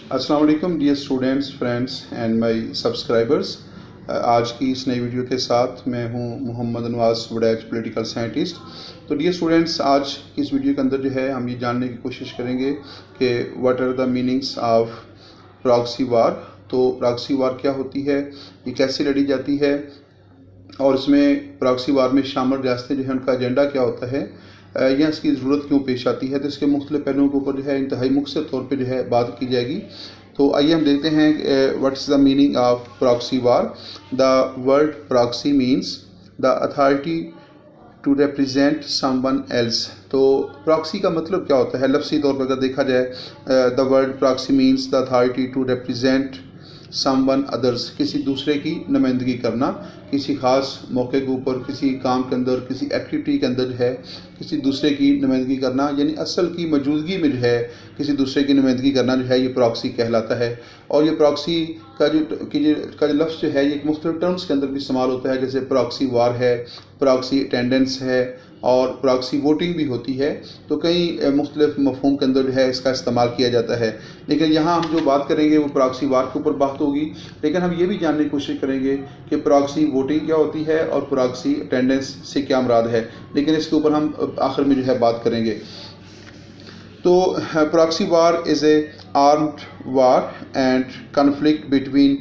अस्सलाम वालेकुम dear students, friends and my subscribers. आज की इस नई वीडियो के साथ मैं हूं मोहम्मद नवाज वड़ैच, पॉलिटिकल साइंटिस्ट। तो डियर स्टूडेंट्स, आज की इस वीडियो के अंदर जो है हम ये जानने की कोशिश करेंगे कि what are the meanings of proxy war. तो प्रॉक्सी वार क्या होती है, ये कैसे लड़ी जाती है और इसमें प्रॉक्सी वार में शामिल रियासतें जो है उनका एजेंडा क्या होता है या इसकी ज़रूरत क्यों पेश आती है। तो इसके मुख्तलिफ पहलुओं के ऊपर जो है इंतहाई मुख्तसर तौर पे जो है बात की जाएगी। तो आइए हम देखते हैं what is the meaning of proxy war. The word proxy means the authority to represent someone else. तो प्रॉक्सी का मतलब क्या होता है, लफ्ज़ी तौर पर अगर देखा जाए, the word proxy means the authority to represent someone others, किसी दूसरे की नुमाइंदगी करना, किसी ख़ास मौके के ऊपर, किसी काम के अंदर, किसी एक्टिविटी के अंदर जो है किसी दूसरे की नुमाइंदगी करना, यानी असल की मौजूदगी में जो है किसी दूसरे की नुमाइंदगी करना जो है ये प्रॉक्सी कहलाता है। और ये प्रॉक्सी का जो लफ्ज़ जो है ये मुख्तलिफ टर्म्स के अंदर भी इस्तेमाल होता है, जैसे प्रॉक्सी वार है, प्रॉक्सी अटेंडेंस है और प्रॉक्सी वोटिंग भी होती है। तो कई मुख्तलिफ मफ़हूम के अंदर जो है इसका इस्तेमाल किया जाता है। लेकिन यहाँ हम जो बात करेंगे वो प्रॉक्सी वार के ऊपर बात होगी, लेकिन हम ये भी जानने की कोशिश करेंगे कि प्रॉक्सी वोटिंग क्या होती है और प्रॉक्सी अटेंडेंस से क्या मुराद है। लेकिन इसके ऊपर हम आखिर में जो है बात करेंगे। तो proxy war is a armed war and conflict between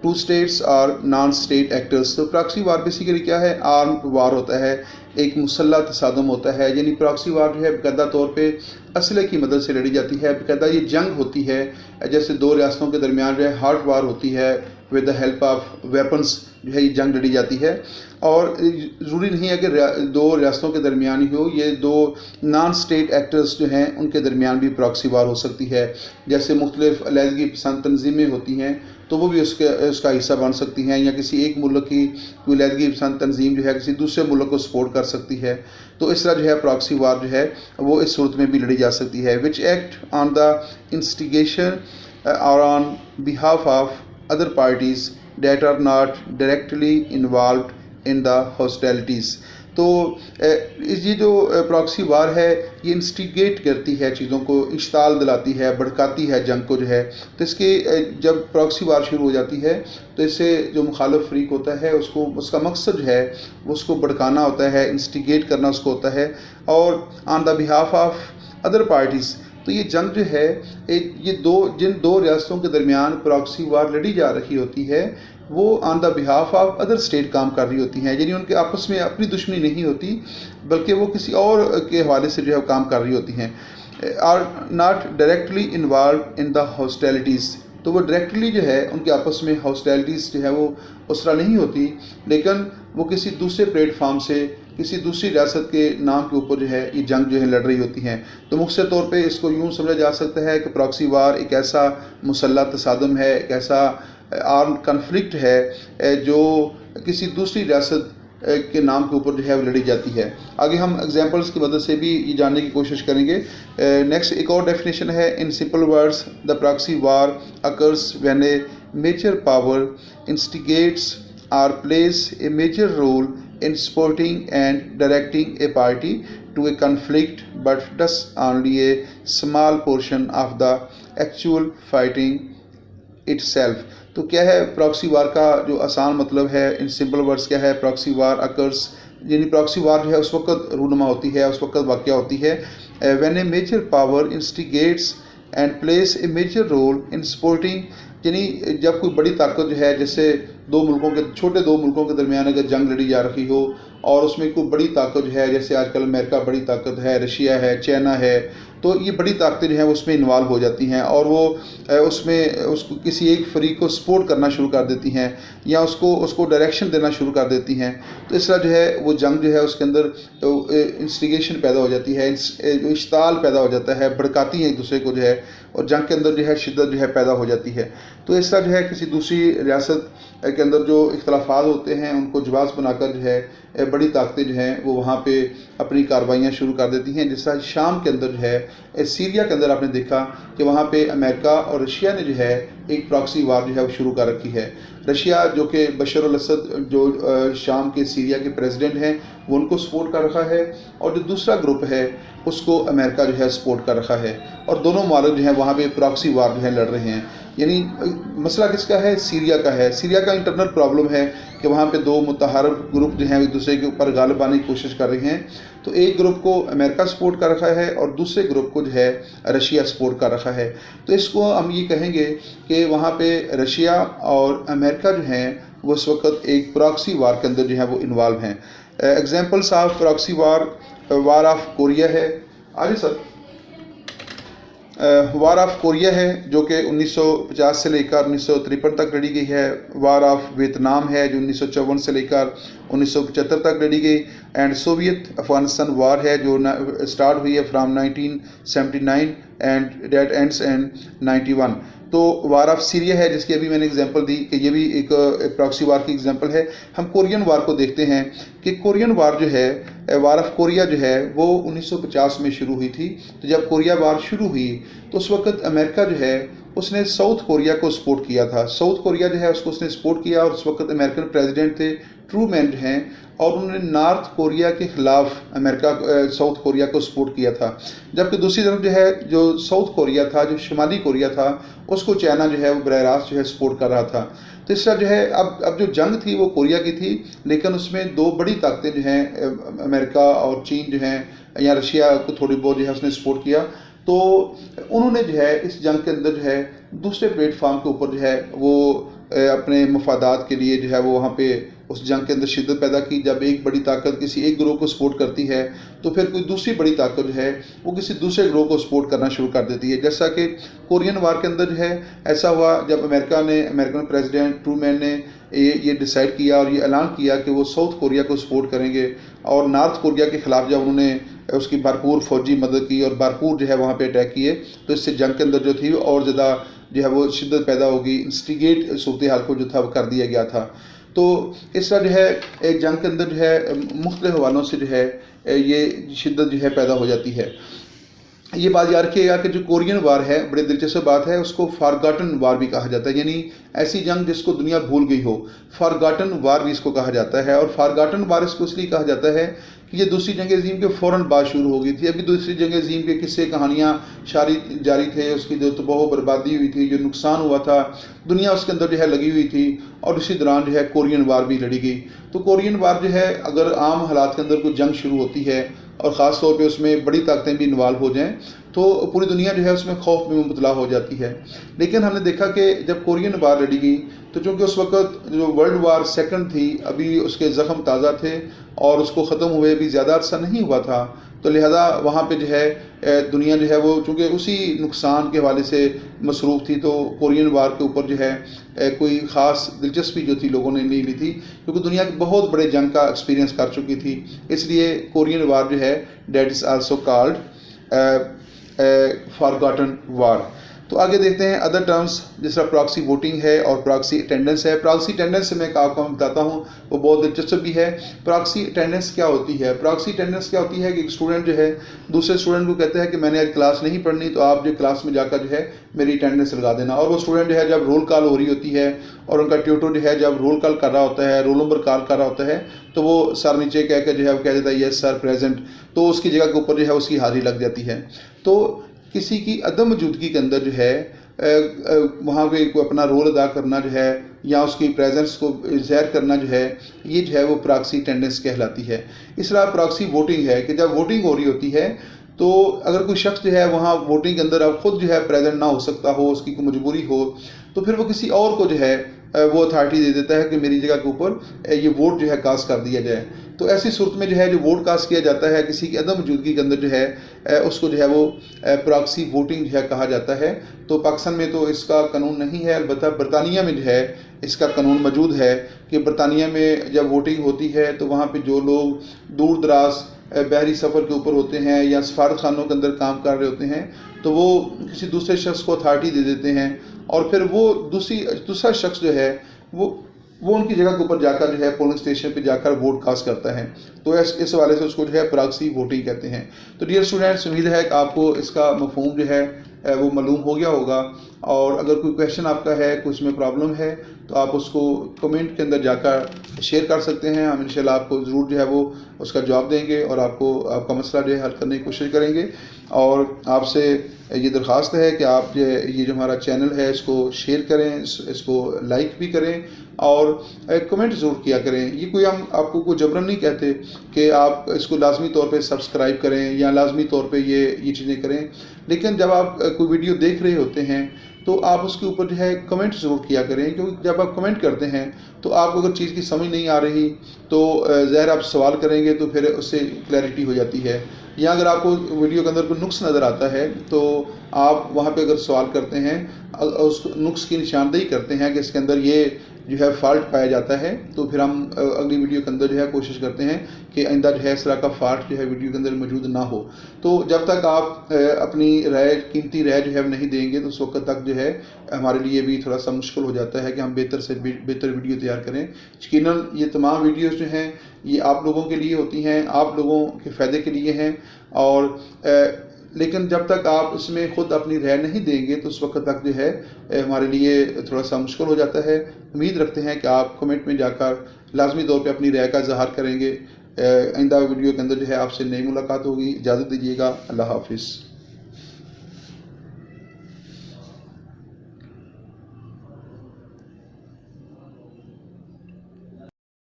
two states और नॉन स्टेट एक्टर्स। तो प्रॉक्सी वार बेसिकली क्या है, आर्म्ड वार होता है, एक मुसल्लह तसादम होता है। यानी प्रॉक्सी वार जो है बाकायदा तौर पे असले की मदद से लड़ी जाती है, बाकायदा ये जंग होती है। जैसे दो रियासतों के दरमियान जो है हार्ड वार होती है, with the help of weapons जो है ये जंग लड़ी जाती है। और ज़रूरी नहीं है कि दो रियासतों के दरमियान ही हो, ये दो नॉन स्टेट एक्टर्स जो हैं उनके दरमियान भी प्रॉक्सी वार हो सकती है। जैसे मुख्तलिफ अलहदगी पसंद तंजीमें होती हैं तो वो भी उसका हिस्सा बन सकती हैं, या किसी एक मुल्क की कोई अलहदगी पसंद तंजीम जो है किसी दूसरे मुल्क को सपोर्ट कर सकती है। तो इस तरह जो है प्रॉक्सी वार जो है वो इस सूरत में भी लड़ी जा सकती है। Which act on the instigation और on behalf of other parties that are not directly involved in the hostilities। तो ये जो प्रॉक्सी वार है ये इंस्टिगेट करती है चीज़ों को, इश्ताल दिलाती है, भड़काती है जंग को जो है। तो इसके जब प्रॉक्सी वार शुरू हो जाती है तो इससे जो मुखालिफ फ्रीक होता है उसको उसका मकसद जो है उसको भड़काना होता है, इंस्टिगेट करना उसको होता है। और on the behalf of other parties, तो ये जंग जो है ये जिन दो रियासतों के दरमियान प्रॉक्सी वार लड़ी जा रही होती है वो on the behalf of other state काम कर रही होती हैं। यानी उनके आपस में अपनी दुश्मनी नहीं होती, बल्कि वो किसी और के हवाले से जो है काम कर रही होती हैं। Are not directly involve in the hostilities, तो वो डायरेक्टली जो है उनके आपस में हॉस्टिलिटीज़ जो है वो उस तरह नहीं होती, लेकिन वो किसी दूसरे प्लेटफार्म से किसी दूसरी रियासत के नाम के ऊपर जो है ये जंग जो है लड़ रही होती हैं। तो मुख्तसर तौर पे इसको यूँ समझा जा सकता है कि प्रॉक्सी वार एक ऐसा मुसल्लह तसादम है, एक ऐसा आर्म्ड कन्फ्लिक्ट है जो किसी दूसरी रियासत के नाम के ऊपर जो है वो लड़ी जाती है। आगे हम एग्जांपल्स की मदद से भी ये जानने की कोशिश करेंगे। नेक्स्ट एक और डेफिनेशन है, in simple words the proxy war occurs when a major power instigates और plays a major role in supporting and directing a party to a conflict, but does only a small portion of the actual fighting itself। तो क्या है proxy वार का जो आसान मतलब है, in simple words क्या है, प्रॉक्सी वार अकर्स, यानी प्रॉक्सी वार जो है उस वक्त रूनुमा होती है, उस वक्त वाक़या होती है when a major power instigates and place a major role in supporting, यानी जब कोई बड़ी ताकत जो है, जैसे छोटे दो मुल्कों के दरमियान अगर जंग लड़ी जा रही हो और उसमें कोई बड़ी ताकत जो है, जैसे आजकल अमेरिका बड़ी ताकत है, रशिया है, चाइना है, तो ये बड़ी ताकतें जो हैं उसमें इन्वॉल्व हो जाती हैं और वो उसको किसी एक फरीक को सपोर्ट करना शुरू कर देती हैं या उसको डायरेक्शन देना शुरू कर देती हैं। तो इस तरह जो है वो जंग जो है उसके अंदर इंस्टिगेशन पैदा हो जाती है, इश्ताल पैदा हो जाता है, भड़काती हैं एक दूसरे को जो है, और जंग के अंदर जो है शिद्दत जो है पैदा हो जाती है। तो इस तरह जो है किसी दूसरी रियासत के अंदर जो इख्तलाफात होते हैं उनको जवाज़ बनाकर जो है बड़ी ताकतें जो हैं वो वहाँ पे अपनी कार्रवाइयाँ शुरू कर देती हैं। जिस तरह शाम के अंदर जो है, सीरिया के अंदर आपने देखा कि वहाँ पे अमेरिका और रशिया ने जो है एक प्रॉक्सी वार जो है वो शुरू कर रखी है। रशिया जो कि बशर अल असद जो शाम के सीरिया के प्रेसिडेंट हैं वो उनको सपोर्ट कर रखा है, और जो दूसरा ग्रुप है उसको अमेरिका जो है सपोर्ट कर रखा है, और दोनों मालिक जो है वहाँ पे प्रॉक्सी वार जो है लड़ रहे हैं। यानी मसला किसका है? सीरिया का है। सीरिया का इंटरनल प्रॉब्लम है कि वहाँ पे दो मुतहारब ग्रुप जो हैं एक दूसरे के ऊपर गालिब आने की कोशिश कर रहे हैं। तो एक ग्रुप को अमेरिका सपोर्ट कर रखा है और दूसरे ग्रुप को जो है रशिया सपोर्ट कर रखा है। तो इसको हम ये कहेंगे कि वहाँ पे रशिया और अमेरिका जो हैं वो इस वक्त एक प्रॉक्सी वार के अंदर जो है वो इन्वॉल्व हैं। Examples of proxy war of Korea है। आगे सर, वार ऑफ कोरिया है जो कि 1950 से लेकर 1953 तक लड़ी गई है। वार ऑफ वियतनाम है जो 1954 से लेकर 1975 तक लड़ी गई। एंड सोवियत अफगानिस्तान वार है जो स्टार्ट हुई है from 1979 and date ends in 91। तो वार ऑफ सीरिया है जिसकी अभी मैंने एग्जांपल दी कि ये भी एक प्रॉक्सी वार की एग्जांपल है। हम कोरियन वार को देखते हैं कि कोरियन वार जो है, वार ऑफ कोरिया जो है वो 1950 में शुरू हुई थी। तो जब कोरिया वार शुरू हुई तो उस वक्त अमेरिका जो है उसने साउथ कोरिया को सपोर्ट किया था। साउथ कोरिया जो है उसको उसने सपोर्ट किया, और उस वक्त अमेरिकन प्रेसिडेंट थे ट्रूमैन जो हैं, और उन्होंने नॉर्थ कोरिया के ख़िलाफ़ साउथ कोरिया को सपोर्ट किया था। जबकि दूसरी तरफ जो है जो साउथ कोरिया था, जो शुमाली कोरिया था, उसको चाइना जो है वो बरह रास्त जो है सपोर्ट कर रहा था। तो इस तरह जो है अब जो जंग थी वो कोरिया की थी, लेकिन उसमें दो बड़ी ताकतें जो हैं अमेरिका और चीन जो हैं, या रशिया को थोड़ी बहुत जो है उसने सपोर्ट किया। तो उन्होंने जो है इस जंग के अंदर जो है दूसरे प्लेटफार्म के ऊपर जो है वो अपने मफादात के लिए जो है वो वहाँ पे उस जंग के अंदर शिद्दत पैदा की। जब एक बड़ी ताकत किसी एक ग्रोह को सपोर्ट करती है तो फिर कोई दूसरी बड़ी ताकत जो है वो किसी दूसरे ग्रोह को सपोर्ट करना शुरू कर देती है। जैसा कि कोरियन वार के अंदर जो है ऐसा हुआ जब अमेरिकन प्रेसिडेंट ट्रूमैन ने ये डिसाइड किया और ये ऐलान किया कि वो साउथ कोरिया को सपोर्ट करेंगे, और नॉर्थ कोरिया के ख़िलाफ़ जब उन्होंने उसकी भरपूर फौजी मदद की और भरपूर जो है वहाँ पे अटैक किए, तो इससे जंग के अंदर जो थी और ज़्यादा जो है वो शिद्दत पैदा होगी। इंस्टिगेट सूरत हाल को जो था वो कर दिया गया था। तो इस तरह जो है एक जंग के अंदर जो है मुख्तलिफ हवालों से जो है ये शिद्दत जो है पैदा हो जाती है। ये बात याद रखिएगा कि जो कोरियन वार है, बड़ी दिलचस्प बात है, उसको फॉरगॉटन वार भी कहा जाता है, यानी ऐसी जंग जिसको दुनिया भूल गई हो, फॉरगॉटन वार भी इसको कहा जाता है। और फॉरगॉटन वार इसको इसलिए कहा जाता है कि ये दूसरी जंग अज़ीम के फ़ौरन बाद शुरू हो गई थी। अभी दूसरी जंग अज़ीम के किस्से कहानियाँ जारी थे, उसकी जो तबाह बर्बादी हुई थी, जो नुकसान हुआ था, दुनिया उसके अंदर जो है लगी हुई थी, और इसी दौरान जो है कोरियन वार भी लड़ी गई। तो कोरियन वार जो है अगर आम हालात के अंदर कोई जंग शुरू होती है और ख़ास तौर पे उसमें बड़ी ताकतें भी इन्वॉल्व हो जाएं तो पूरी दुनिया जो है उसमें खौफ में मुबतला हो जाती है। लेकिन हमने देखा कि जब कोरियन वार लड़ी गई तो चूँकि उस वक्त जो वर्ल्ड वार सेकंड थी अभी उसके ज़ख्म ताज़ा थे और उसको ख़त्म हुए भी ज़्यादा अर्सा नहीं हुआ था, तो लिहाजा वहाँ पे जो है दुनिया जो है वो चूँकि उसी नुकसान के हवाले से मसरूफ़ थी, तो कोरियन वार के ऊपर जो है कोई ख़ास दिलचस्पी जो थी लोगों ने नहीं ली थी, क्योंकि दुनिया की बहुत बड़े जंग का एक्सपीरियंस कर चुकी थी। इसलिए कोरियन वार जो है that is also called forgotten war. तो आगे देखते हैं अदर टर्म्स, जिस तरह प्रॉक्सी वोटिंग है और प्रॉक्सी अटेंडेंस है। प्रॉक्सी अटेंडेंस से मैं आपको बताता हूँ, वो बहुत दिलचस्प भी है। प्रॉक्सी अटेंडेंस क्या होती है? प्रॉक्सी अटेंडेंस क्या होती है कि एक स्टूडेंट जो है दूसरे स्टूडेंट को कहता है कि मैंने आज क्लास नहीं पढ़नी, तो आप जो क्लास में जाकर जो है मेरी अटेंडेंस लगा देना। और वो स्टूडेंट जो है जब रोल कॉल हो रही होती है और उनका ट्यूटर जो है जब रोल कॉल कर रहा होता है, रोल नंबर कॉल कर रहा होता है, तो वो सर नीचे कह के जो है वो कह देता है यस सर प्रेजेंट, तो उसकी जगह के ऊपर जो है उसकी हाजिरी लग जाती है। तो किसी की अदम मौजूदगी के अंदर जो है वहाँ पे अपना रोल अदा करना जो है या उसकी प्रेजेंस को ज़ाहिर करना जो है, ये जो है वो प्रॉक्सी अटेंडेंस कहलाती है। इस तरह प्रॉक्सी वोटिंग है कि जब वोटिंग हो रही होती है तो अगर कोई शख्स जो है वहाँ वोटिंग के अंदर अब खुद जो है प्रेजेंट ना हो सकता हो, उसकी कोई मजबूरी हो, तो फिर वो किसी और को जो है वो अथॉरिटी दे देता है कि मेरी जगह के ऊपर ये वोट जो है कास्ट कर दिया जाए। तो ऐसी सूरत में जो है जो वोट कास्ट किया जाता है किसी की अदम मौजूदगी के अंदर जो है उसको जो है वो प्रॉक्सी वोटिंग जो है कहा जाता है। तो पाकिस्तान में तो इसका कानून नहीं है, अलबत्ता बरतानिया में जो है इसका कानून मौजूद है कि बरतानिया में जब वोटिंग होती है तो वहाँ पर जो लोग दूर दराज बहरी सफ़र के ऊपर होते हैं या सफारत खानों के अंदर काम कर रहे होते हैं, तो वो किसी दूसरे शख्स को अथॉरिटी दे देते हैं और फिर वो दूसरा शख्स जो है वो उनकी जगह के ऊपर जाकर जो है पोलिंग स्टेशन पे जाकर वोट कास्ट करता है। तो इस हवाले से उसको जो है प्रॉक्सी वोटिंग कहते हैं। तो डियर स्टूडेंट्स, उम्मीद है कि आपको इसका मफहूम जो है वो मालूम हो गया होगा। और अगर कोई क्वेश्चन आपका है, कुछ में प्रॉब्लम है, तो आप उसको कमेंट के अंदर जाकर शेयर कर सकते हैं। हम इंशाल्लाह आपको ज़रूर जो है वो उसका जवाब देंगे और आपको आपका मसला जो है हल करने की कोशिश करेंगे। और आपसे ये दरख्वास्त है कि आप ये जो हमारा चैनल है इसको शेयर करें, इसको लाइक भी करें और कमेंट ज़रूर किया करें। ये कोई हम आपको कोई जबरन नहीं कहते कि आप इसको लाजमी तौर पे सब्सक्राइब करें या लाजमी तौर पे ये चीज़ें करें, लेकिन जब आप कोई वीडियो देख रहे होते हैं तो आप उसके ऊपर जो है कमेंट ज़रूर किया करें, क्योंकि जब आप कमेंट करते हैं तो आपको अगर चीज़ की समझ नहीं आ रही तो ज़ाहिर आप सवाल करेंगे तो फिर उससे क्लैरिटी हो जाती है। या अगर आपको वीडियो के अंदर कोई नुक्स नज़र आता है तो आप वहाँ पे अगर सवाल करते हैं, उस नुक्स की निशानदेही करते हैं कि इसके अंदर ये जो है फॉल्ट पाया जाता है, तो फिर हम अगली वीडियो के अंदर जो है कोशिश करते हैं कि आइंदा जो है इस तरह का फॉल्ट जो है वीडियो के अंदर मौजूद ना हो। तो जब तक आप अपनी राय, कीमती राय जो है नहीं देंगे तो उस वक्त तक जो है हमारे लिए भी थोड़ा सा मुश्किल हो जाता है कि हम बेहतर से बेहतर वीडियो तैयार करें। यकीनन ये तमाम वीडियोज़ जो हैं ये आप लोगों के लिए होती हैं, आप लोगों के फ़ायदे के लिए हैं। और लेकिन जब तक आप इसमें ख़ुद अपनी राय नहीं देंगे तो उस वक्त तक जो है हमारे लिए थोड़ा सा मुश्किल हो जाता है। उम्मीद रखते हैं कि आप कमेंट में जाकर लाजमी तौर पे अपनी राय का इज़हार करेंगे। आइंदा वीडियो के अंदर जो है आपसे नई मुलाकात होगी। इजाज़त दीजिएगा। अल्लाह हाफिज़।